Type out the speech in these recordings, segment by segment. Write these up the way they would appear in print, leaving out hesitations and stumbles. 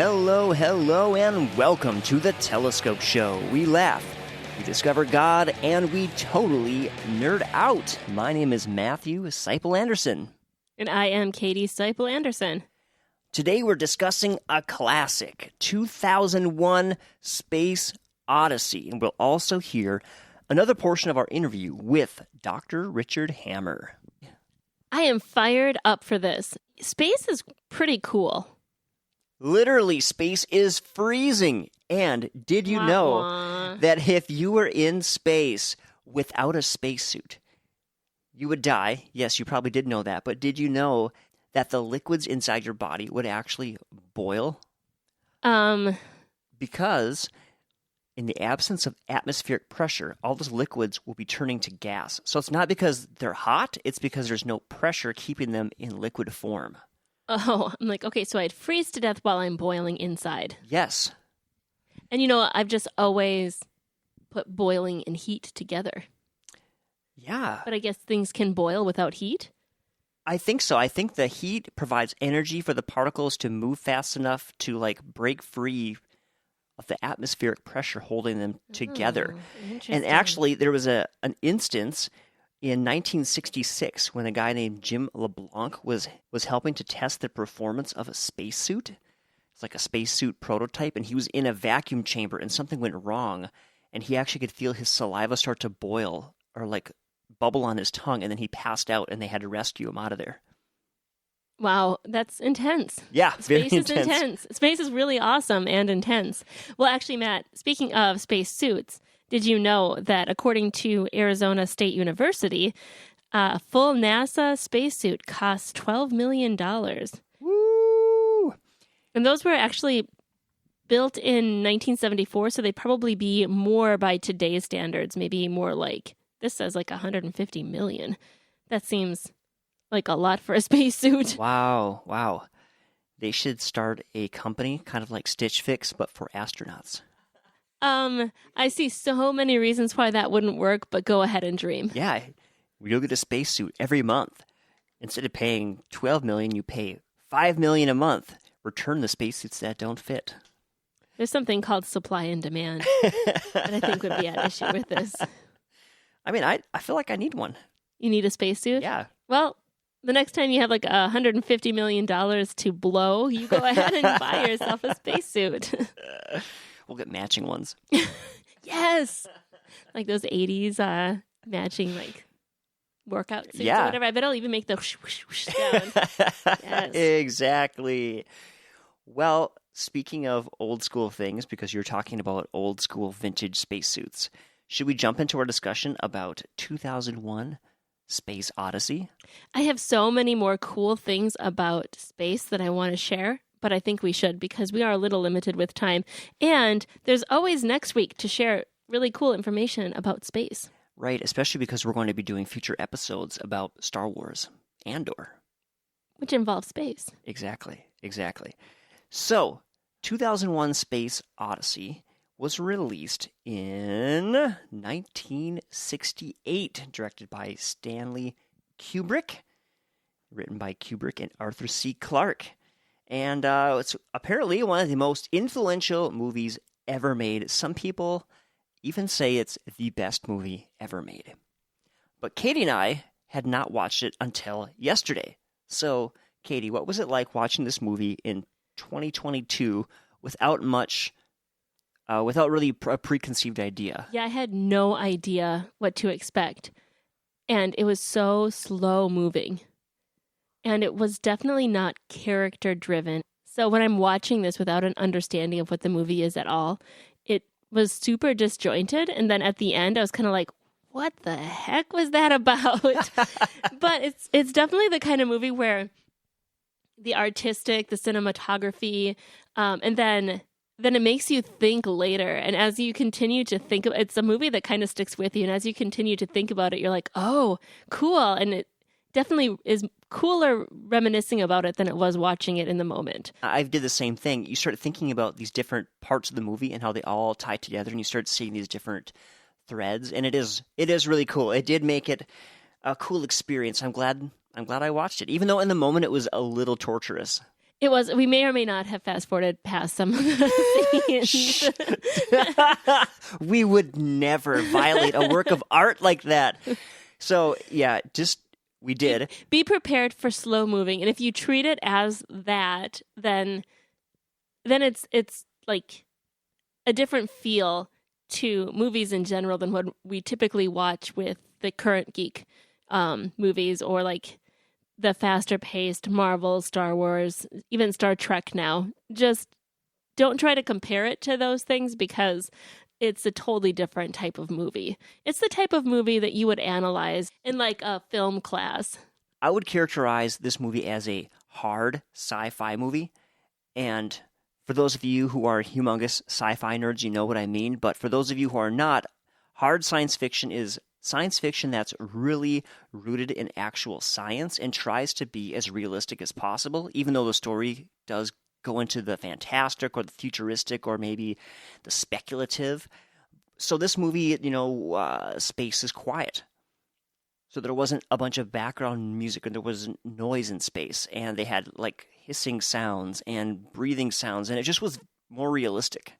Hello, and welcome to the Telescope Show. We laugh, we discover God, and we totally nerd out. My name is Matthew Seipel Anderson. And I am Katie Seipel Anderson. Today we're discussing a classic, 2001 Space Odyssey, and we'll also hear another portion of our interview with Dr. Richard Hammar. I am fired up for this. Space is pretty cool. Literally, space is freezing. And did you know that if you were in space without a spacesuit, you would die? Yes, you probably did know that. But did you know that the liquids inside your body would actually boil? Because in the absence of atmospheric pressure, all those liquids will be turning to gas. So it's not because they're hot, it's because there's no pressure keeping them in liquid form. Oh, I'm like, okay, so I'd freeze to death while I'm boiling inside. Yes. And you know, I've just always put boiling and heat together. Yeah. But I guess things can boil without heat? I think so. I think the heat provides energy for the particles to move fast enough to, like, break free of the atmospheric pressure holding them together. And actually, there was an instance in 1966 when a guy named Jim LeBlanc was helping to test the performance of a spacesuit. It's like a spacesuit prototype, and he was in a vacuum chamber, and something went wrong, and he actually could feel his saliva start to boil or, like, bubble on his tongue, and then he passed out, and they had to rescue him out of there. Wow, that's intense. Yeah, very Space is intense. Space is really awesome and intense. Well, actually, Matt, speaking of spacesuits, did you know that according to Arizona State University, a full NASA spacesuit costs $12 million? Woo! And those were actually built in 1974, so they'd probably be more by today's standards, maybe more like, this says like $150 million. That seems like a lot for a spacesuit. Wow. They should start a company, kind of like Stitch Fix, but for astronauts. I see so many reasons why that wouldn't work, but go ahead and dream. Yeah, you'll get a spacesuit every month. Instead of paying $12 million, you pay $5 million a month. Return the spacesuits that don't fit. There's something called supply and demand that I think would be at issue with this. I mean, I feel like I need one. You need a spacesuit? Yeah. Well, the next time you have like $150 million to blow, you go ahead and buy yourself a spacesuit. We'll get matching ones. Yes. Like those 80s matching like workout suits or whatever. I bet I'll even make the whoosh, whoosh, whoosh sound. Yes. Exactly. Well, speaking of old school things, because you're talking about old school vintage spacesuits, should we jump into our discussion about 2001 Space Odyssey? I have so many more cool things about space that I want to share, but I think we should because we are a little limited with time. And there's always next week to share really cool information about space. Right, especially because we're going to be doing future episodes about Star Wars, Andor. Which involves space. Exactly. So, 2001 Space Odyssey was released in 1968, directed by Stanley Kubrick, written by Kubrick and Arthur C. Clarke. And it's apparently one of the most influential movies ever made. Some people even say it's the best movie ever made. But Katie and I had not watched it until yesterday. So, Katie, what was it like watching this movie in 2022 without really a preconceived idea? Yeah, I had no idea what to expect. And it was so slow moving. And it was definitely not character driven. So when I'm watching this without an understanding of what the movie is at all, it was super disjointed. And then at the end, I was kind of like, what the heck was that about? But it's definitely the kind of movie where the artistic, the cinematography, and then it makes you think later. And as you continue to think, it's a movie that kind of sticks with you. And as you continue to think about it, you're like, oh, cool. And it definitely is cooler reminiscing about it than it was watching it in the moment. I did the same thing. You start thinking about these different parts of the movie and how they all tie together, and you start seeing these different threads, and it is really cool. It did make it a cool experience. I'm glad I watched it, even though in the moment it was a little torturous. It was. We may or may not have fast-forwarded past some of the scenes. We would never violate a work of art like that. So, yeah, we did. Be prepared for slow moving. And if you treat it as that, then it's like a different feel to movies in general than what we typically watch with the current geek movies, or like the faster paced Marvel, Star Wars, even Star Trek now. Just don't try to compare it to those things, because it's a totally different type of movie. It's the type of movie that you would analyze in like a film class. I would characterize this movie as a hard sci-fi movie. And for those of you who are humongous sci-fi nerds, you know what I mean. But for those of you who are not, hard science fiction is science fiction that's really rooted in actual science and tries to be as realistic as possible, even though the story does go into the fantastic or the futuristic or maybe the speculative. So this movie, space is quiet. So there wasn't a bunch of background music, and there wasn't noise in space, and they had like hissing sounds and breathing sounds, and it just was more realistic.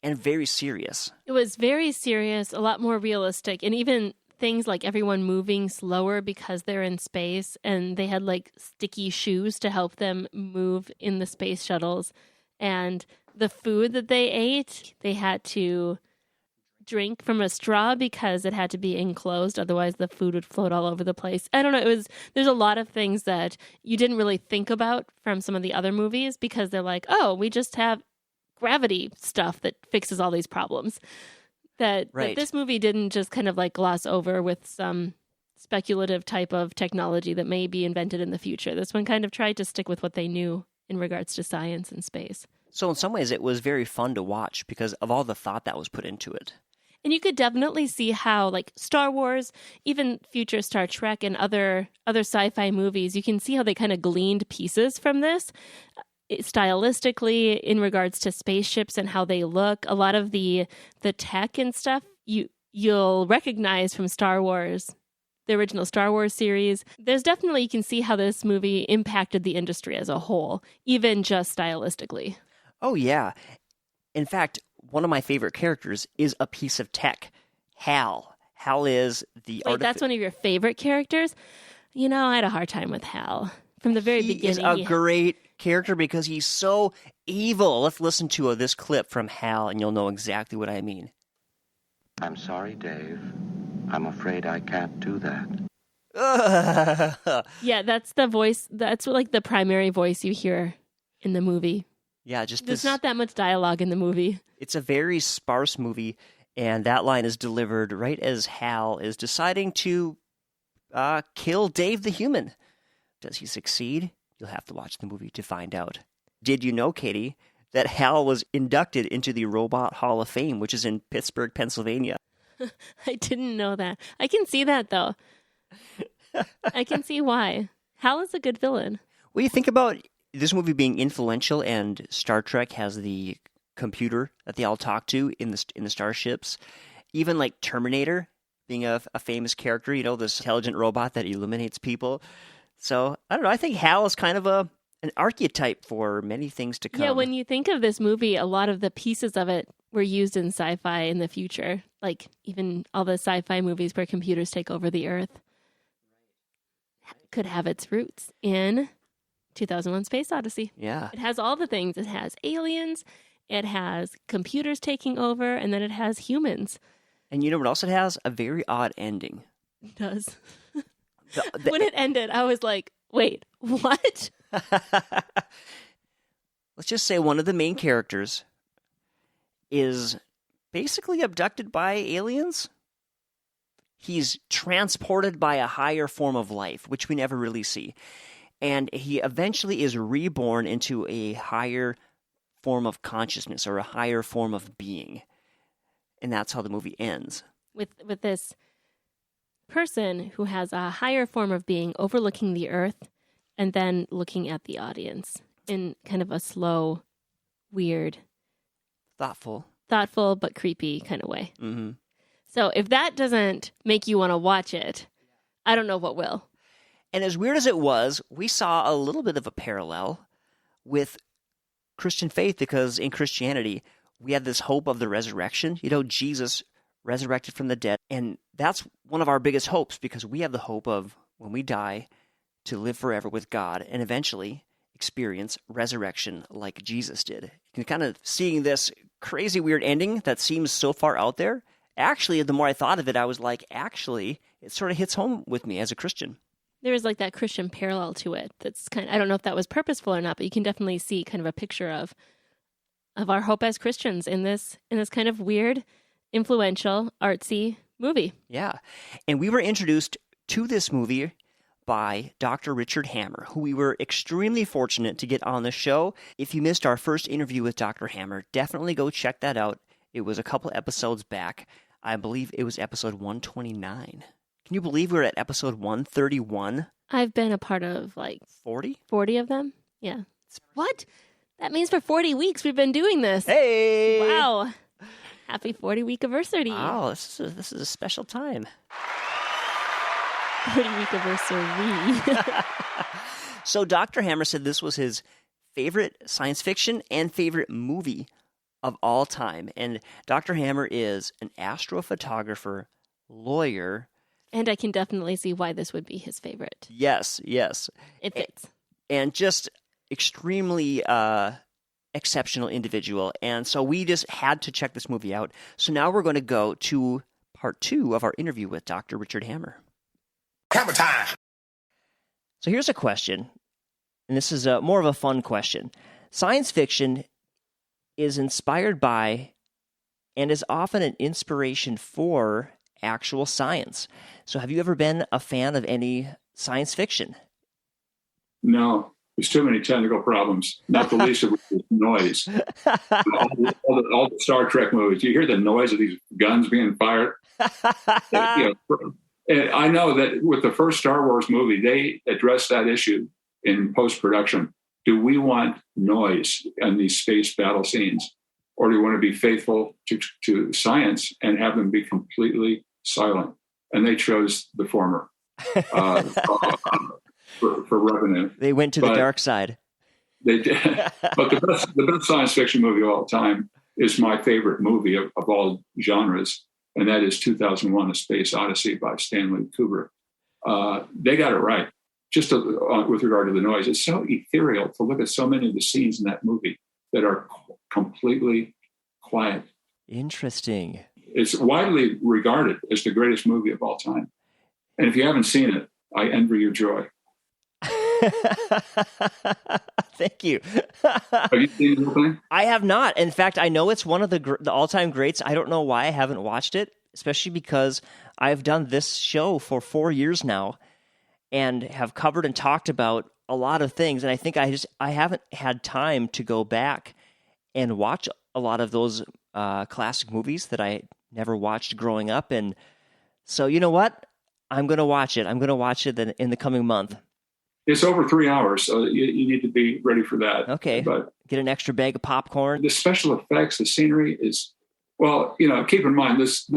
And very serious. It was very serious, a lot more realistic. And even things like everyone moving slower because they're in space, and they had like sticky shoes to help them move in the space shuttles. And the food that they ate, they had to drink from a straw because it had to be enclosed. Otherwise, the food would float all over the place. I don't know. There's a lot of things that you didn't really think about from some of the other movies, because they're like, oh, we just have gravity stuff that fixes all these problems. That this movie didn't just kind of like gloss over with some speculative type of technology that may be invented in the future. This one kind of tried to stick with what they knew in regards to science and space. So in some ways it was very fun to watch because of all the thought that was put into it. And you could definitely see how, like Star Wars, even future Star Trek and other sci-fi movies, you can see how they kind of gleaned pieces from this. Stylistically, in regards to spaceships and how they look, a lot of the tech and stuff you'll recognize from Star Wars, the original Star Wars series. There's definitely, you can see how this movie impacted the industry as a whole, even just stylistically. Oh yeah, in fact, one of my favorite characters is a piece of tech. Hal. Hal is the. Wait, that's one of your favorite characters? You know, I had a hard time with Hal from the very beginning. He's a great character because he's so evil. Let's listen to this clip from Hal, and you'll know exactly what I mean. I'm sorry, Dave. I'm afraid I can't do that. Yeah, that's the voice. That's like the primary voice you hear in the movie. Yeah, there's not that much dialogue in the movie. It's a very sparse movie, and that line is delivered right as Hal is deciding to kill Dave the human. Does he succeed? You'll have to watch the movie to find out. Did you know, Katie, that Hal was inducted into the Robot Hall of Fame, which is in Pittsburgh, Pennsylvania? I didn't know that. I can see that, though. I can see why. Hal is a good villain. What do you think about this movie being influential, and Star Trek has the computer that they all talk to in the starships? Even like Terminator being a famous character, this intelligent robot that illuminates people. So, I don't know, I think Hal is kind of an archetype for many things to come. Yeah, when you think of this movie, a lot of the pieces of it were used in sci-fi in the future. Like, even all the sci-fi movies where computers take over the Earth could have its roots in 2001 Space Odyssey. Yeah. It has all the things. It has aliens, it has computers taking over, and then it has humans. And you know what else it has? A very odd ending. It does. When it ended, I was like, wait, what? Let's just say one of the main characters is basically abducted by aliens. He's transported by a higher form of life, which we never really see. And he eventually is reborn into a higher form of consciousness or a higher form of being. And that's how the movie ends. With this person who has a higher form of being overlooking the Earth and then looking at the audience in kind of a slow, weird, thoughtful but creepy kind of way. Mm-hmm. So if that doesn't make you want to watch it, I don't know what will. And as weird as it was, we saw a little bit of a parallel with Christian faith, because in Christianity, we have this hope of the resurrection. Jesus resurrected from the dead, and that's one of our biggest hopes, because we have the hope of, when we die, to live forever with God and eventually experience resurrection like Jesus did. And kind of seeing this crazy weird ending that seems so far out there, actually, the more I thought of it, I was like, actually, it sort of hits home with me as a Christian. There is like that Christian parallel to it. That's I don't know if that was purposeful or not, but you can definitely see kind of a picture of our hope as Christians in this kind of weird, influential, artsy movie. Yeah. And we were introduced to this movie by Dr. Richard Hammar, who we were extremely fortunate to get on the show. If you missed our first interview with Dr. Hammar, definitely go check that out. It was a couple episodes back. I believe it was episode 129. Can you believe we're at episode 131? I've been a part of 40? 40 of them? Yeah. What? That means for 40 weeks we've been doing this. Hey! Wow. Happy 40-week anniversary. Wow, this is a special time. 40-week anniversary. So Dr. Hammar said this was his favorite science fiction and favorite movie of all time. And Dr. Hammar is an astrophotographer, lawyer. And I can definitely see why this would be his favorite. Yes. It fits. And just extremely exceptional individual. And so we just had to check this movie out. So now we're going to go to part 2 of our interview with Dr. Richard Hammar. Hammer time! So here's a question, and this is more of a fun question. Science fiction is inspired by and is often an inspiration for actual science. So have you ever been a fan of any science fiction? No, there's too many technical problems, not the least of which is noise. all the Star Trek movies, you hear the noise of these guns being fired. And I know that with the first Star Wars movie, they addressed that issue in post-production. Do we want noise in these space battle scenes? Or do we want to be faithful to science and have them be completely silent? And they chose the former for revenue. They went to the dark side. They did. But the best science fiction movie of all time is my favorite movie of all genres, and that is 2001: A Space Odyssey by Stanley Kubrick. They got it right. Just with regard to the noise, it's so ethereal to look at so many of the scenes in that movie that are completely quiet. Interesting. It's widely regarded as the greatest movie of all time. And if you haven't seen it, I envy your joy. Thank you. Have you seen the whole thing? I have not. In fact, I know it's one of the all-time greats. I don't know why I haven't watched it, especially because I've done this show for 4 years now and have covered and talked about a lot of things. And I think I haven't had time to go back and watch a lot of those classic movies that I never watched growing up. And so, you know what? I'm going to watch it. I'm going to watch it in the coming month. It's over 3 hours, so you need to be ready for that. Okay. But get an extra bag of popcorn. The special effects, the scenery is, well, keep in mind, this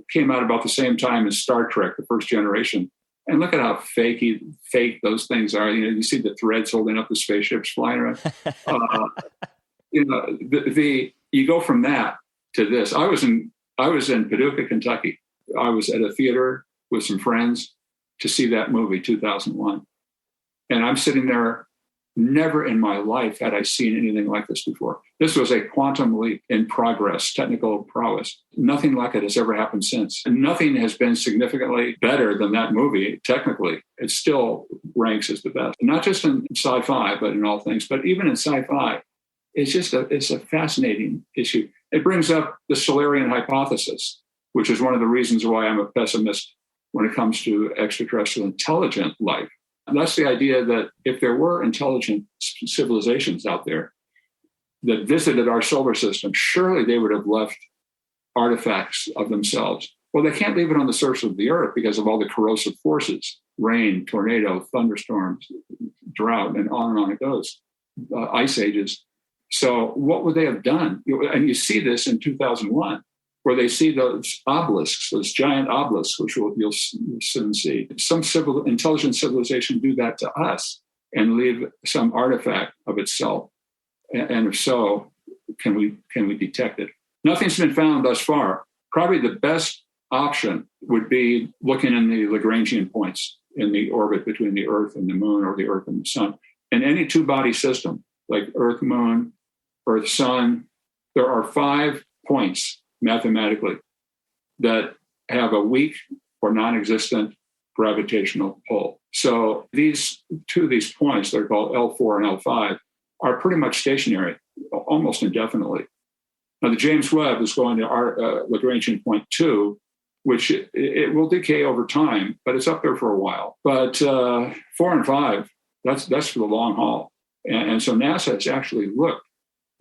came out about the same time as Star Trek, the first generation. And look at how fake those things are. You see the threads holding up the spaceships flying around. You go from that to this. I was in Paducah, Kentucky. I was at a theater with some friends to see that movie, 2001. And I'm sitting there, never in my life had I seen anything like this before. This was a quantum leap in progress, technical prowess. Nothing like it has ever happened since. And nothing has been significantly better than that movie, technically. It still ranks as the best, not just in sci-fi, but in all things. But even in sci-fi, it's a fascinating issue. It brings up the Solarian hypothesis, which is one of the reasons why I'm a pessimist when it comes to extraterrestrial intelligent life. And that's the idea that if there were intelligent civilizations out there that visited our solar system, surely they would have left artifacts of themselves. Well, they can't leave it on the surface of the Earth because of all the corrosive forces, rain, tornado, thunderstorms, drought, and on it goes, ice ages. So what would they have done? And you see this in 2001, where they see those obelisks, those giant obelisks, which you'll soon see. Some intelligent civilization do that to us. and leave some artifact of itself? And if so, can we detect it? Nothing's been found thus far. Probably the best option would be looking in the Lagrangian points in the orbit between the Earth and the Moon, or the Earth and the Sun. In any two-body system, like Earth, Moon, Earth, Sun, there are 5 points mathematically that have a weak or non-existent gravitational pull. So these points, they're called L4 and L5, are pretty much stationary, almost indefinitely. Now, the James Webb is going to our Lagrangian point 2, which it will decay over time, but it's up there for a while. But 4 and 5, that's for the long haul. And so NASA has actually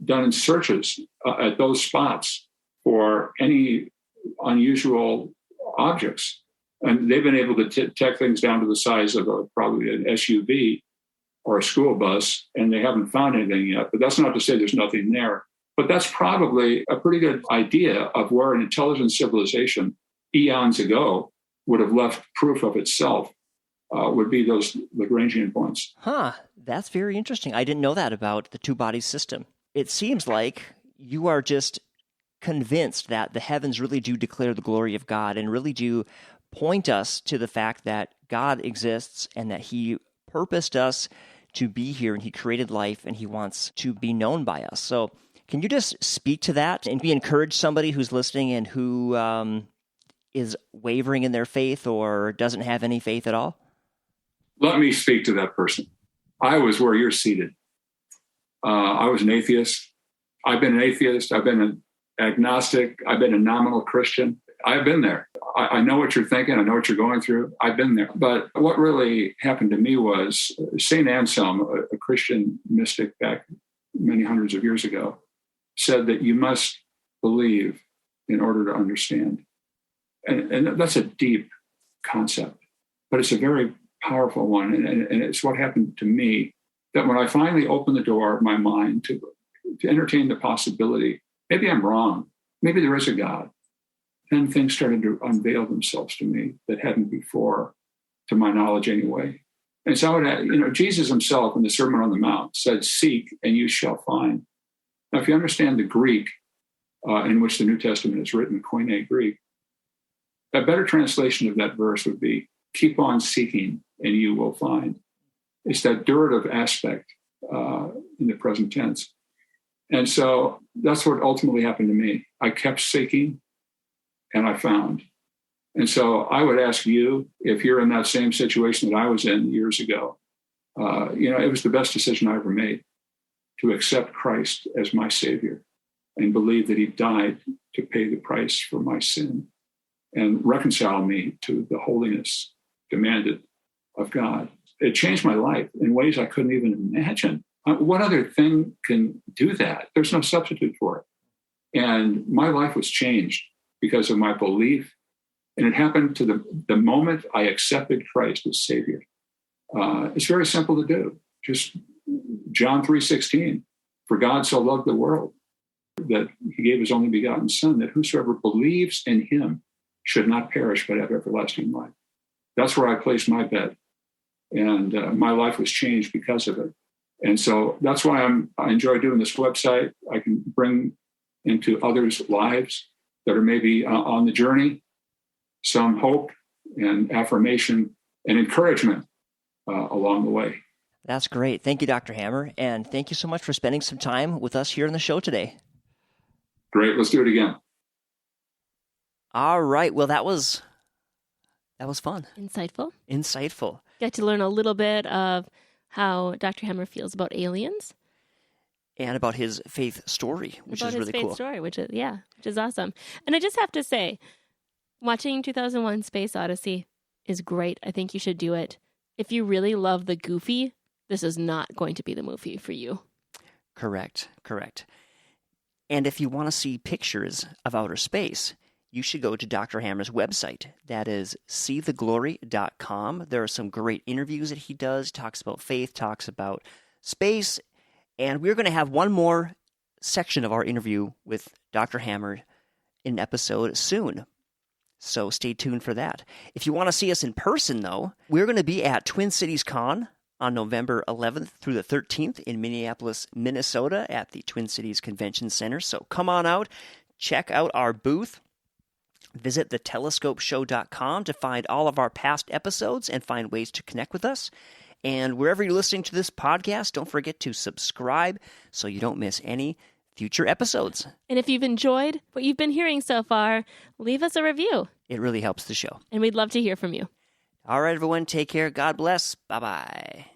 done searches at those spots for any unusual objects. And they've been able to detect things down to the size of probably an SUV or a school bus, and they haven't found anything yet. But that's not to say there's nothing there. But that's probably a pretty good idea of where an intelligent civilization eons ago would have left proof of itself, would be those Lagrangian points. Huh, that's very interesting. I didn't know that about the two-body system. It seems like you are just convinced that the heavens really do declare the glory of God and really do point us to the fact that God exists and that he purposed us to be here and he created life and he wants to be known by us. So can you just speak to that and encourage somebody who's listening and who is wavering in their faith or doesn't have any faith at all? Let me speak to that person. I was where you're seated. I was an atheist. I've been an atheist. I've been an agnostic. I've been a nominal Christian. I've been there. I know what you're thinking. I know what you're going through. I've been there. But what really happened to me was St. Anselm, a Christian mystic back many hundreds of years ago, said that you must believe in order to understand. And that's a deep concept, but it's a very powerful one. And it's what happened to me, that when I finally opened the door of my mind to entertain the possibility, maybe I'm wrong, maybe there is a God, then things started to unveil themselves to me that hadn't before, to my knowledge anyway. And so, Jesus himself in the Sermon on the Mount said, "Seek and you shall find." Now, if you understand the Greek in which the New Testament is written, Koine Greek, a better translation of that verse would be, "Keep on seeking and you will find." It's that durative aspect in the present tense. And so that's what ultimately happened to me. I kept seeking and I found. And so I would ask you, if you're in that same situation that I was in years ago, it was the best decision I ever made, to accept Christ as my Savior and believe that he died to pay the price for my sin and reconcile me to the holiness demanded of God. It changed my life in ways I couldn't even imagine. What other thing can do that? There's no substitute for it. And my life was changed because of my belief. And it happened to the moment I accepted Christ as Savior. It's very simple to do. Just John 3:16, "For God so loved the world that he gave his only begotten Son, that whosoever believes in him should not perish but have everlasting life." That's where I placed my bet. And my life was changed because of it. And so that's why I enjoy doing this website. I can bring into others' lives that are maybe on the journey some hope and affirmation and encouragement along the way. That's great. Thank you, Dr. Hammar. And thank you so much for spending some time with us here on the show today. Great. Let's do it again. All right. Well, that was fun. Insightful. Got to learn a little bit of how Dr. Hammar feels about aliens. And about his faith story, which is really cool. About his faith story, which is awesome. And I just have to say, watching 2001 Space Odyssey is great. I think you should do it. If you really love the goofy, this is not going to be the movie for you. Correct. And if you want to see pictures of outer space, you should go to Dr. Hammar's website. That is seetheglory.com. There are some great interviews that he does. Talks about faith, talks about space. And we're going to have one more section of our interview with Dr. Hammar in an episode soon. So stay tuned for that. If you want to see us in person, though, we're going to be at Twin Cities Con on November 11th through the 13th in Minneapolis, Minnesota at the Twin Cities Convention Center. So come on out, check out our booth. Visit thetelescopeshow.com to find all of our past episodes and find ways to connect with us. And wherever you're listening to this podcast, don't forget to subscribe so you don't miss any future episodes. And if you've enjoyed what you've been hearing so far, leave us a review. It really helps the show. And we'd love to hear from you. All right, everyone, take care. God bless. Bye-bye.